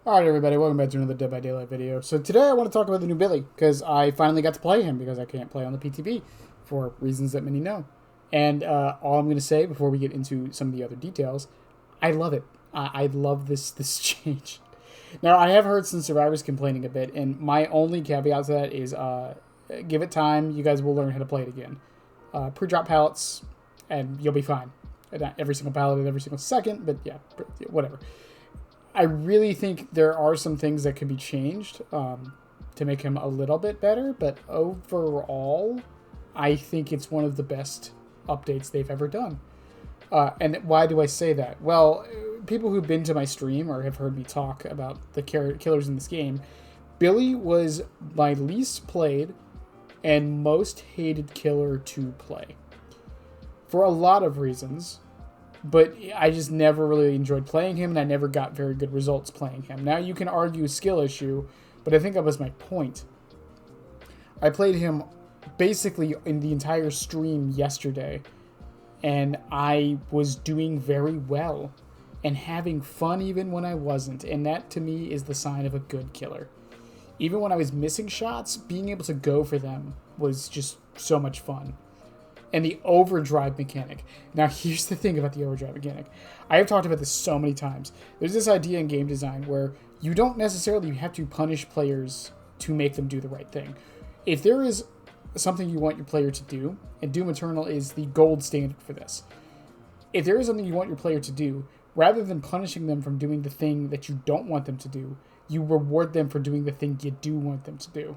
Alright everybody, welcome back to another Dead by Daylight video. So today I want to talk about the new Billy, because I finally got to play him, because I can't play on the PTB, for reasons that many know. And all I'm going to say before we get into some of the other details, I love it. I love this change. Now, I have heard some survivors complaining a bit, and my only caveat to that is give it time, you guys will learn how to play it again. Pre-drop pallets, and you'll be fine. Not every single pallet every single second, but yeah, whatever. I really think there are some things that could be changed to make him a little bit better, but overall, I think it's one of the best updates they've ever done. And why do I say that? Well, people who've been to my stream or have heard me talk about the killers in this game, Billy was my least played and most hated killer to play. For a lot of reasons. But I just never really enjoyed playing him, and I never got very good results playing him. Now, you can argue a skill issue, but I think that was my point. I played him basically in the entire stream yesterday, and I was doing very well and having fun even when I wasn't, and that to me is the sign of a good killer. Even when I was missing shots, being able to go for them was just so much fun. And the overdrive mechanic. Now, here's the thing about the overdrive mechanic. I have talked about this so many times. There's this idea in game design where you don't necessarily have to punish players to make them do the right thing. If there is something you want your player to do, and Doom Eternal is the gold standard for this. If there is something you want your player to do, rather than punishing them from doing the thing that you don't want them to do, you reward them for doing the thing you do want them to do.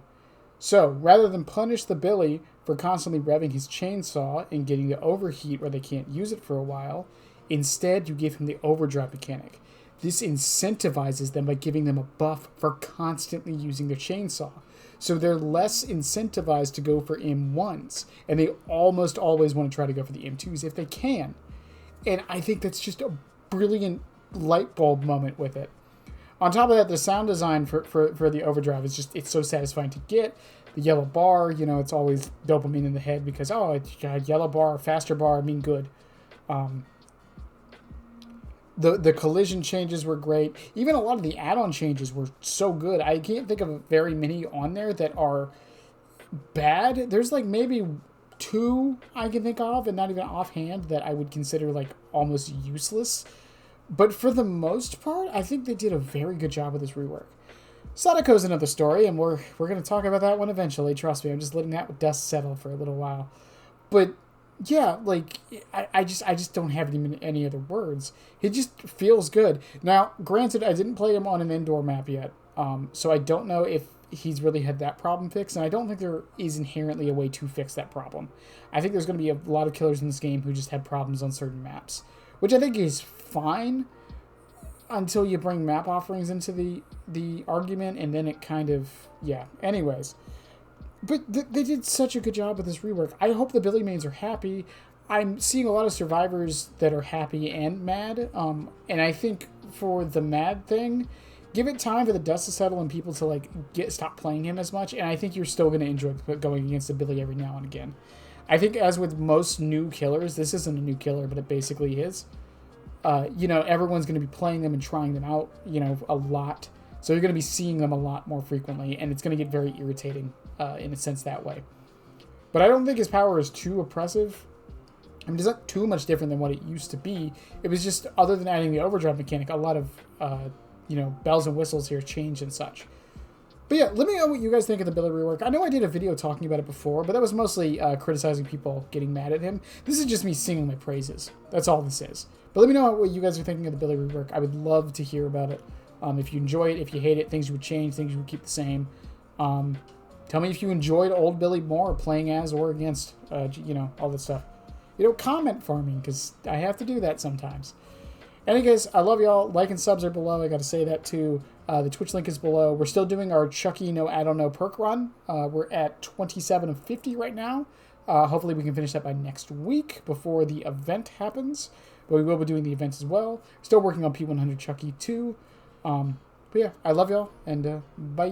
So, rather than punish the Billy for constantly revving his chainsaw and getting the overheat where they can't use it for a while, instead you give him the overdrive mechanic. This incentivizes them by giving them a buff for constantly using their chainsaw. So they're less incentivized to go for M1s, and they almost always want to try to go for the M2s if they can. And I think that's just a brilliant light bulb moment with it. On top of that, the sound design for the overdrive is just, it's so satisfying to get. The yellow bar, you know, it's always dopamine in the head because, oh, it's a yellow bar, faster bar, I mean good. The collision changes were great. Even a lot of the add-on changes were so good. I can't think of very many on there that are bad. There's like maybe 2 I can think of, and not even offhand, that I would consider like almost useless. But for the most part, I think they did a very good job with this rework. Sadako's another story, and we're going to talk about that one eventually. Trust me, I'm just letting that dust settle for a little while. But yeah, like I just don't have any other words. It just feels good. Now, granted, I didn't play him on an indoor map yet, so I don't know if he's really had that problem fixed, and I don't think there is inherently a way to fix that problem. I think there's going to be a lot of killers in this game who just have problems on certain maps, which I think is fine until you bring map offerings into the argument, and then it kind of, yeah. Anyways, but they did such a good job with this rework. I hope the Billy mains are happy. I'm seeing a lot of survivors that are happy and mad, and I think for the mad thing, give it time for the dust to settle and people to like stop playing him as much, and I think you're still going to enjoy going against the Billy every now and again. I think as with most new killers, this isn't a new killer, but it basically is. You know, everyone's going to be playing them and trying them out, you know, a lot. So you're going to be seeing them a lot more frequently, and it's going to get very irritating in a sense that way. But I don't think his power is too oppressive. I mean, it's not too much different than what it used to be. It was just, other than adding the overdrive mechanic, a lot of, you know, bells and whistles here changed and such. But yeah, let me know what you guys think of the Billy rework. I know I did a video talking about it before, but that was mostly criticizing people getting mad at him. This is just me singing my praises. That's all this is. But let me know what you guys are thinking of the Billy rework. I would love to hear about it. If you enjoy it, if you hate it, things you would change, things you would keep the same. Tell me if you enjoyed old Billy more, playing as or against, you know, all this stuff. You know, comment for me, because I have to do that sometimes. Anyways, I love y'all. Like and subs are below. I got to say that too. The Twitch link is below. We're still doing our Chucky No Add-on No perk run. We're at 27 of 50 right now. Hopefully we can finish that by next week before the event happens. But we will be doing the event as well. Still working on P100 Chucky too. But yeah, I love y'all, and bye.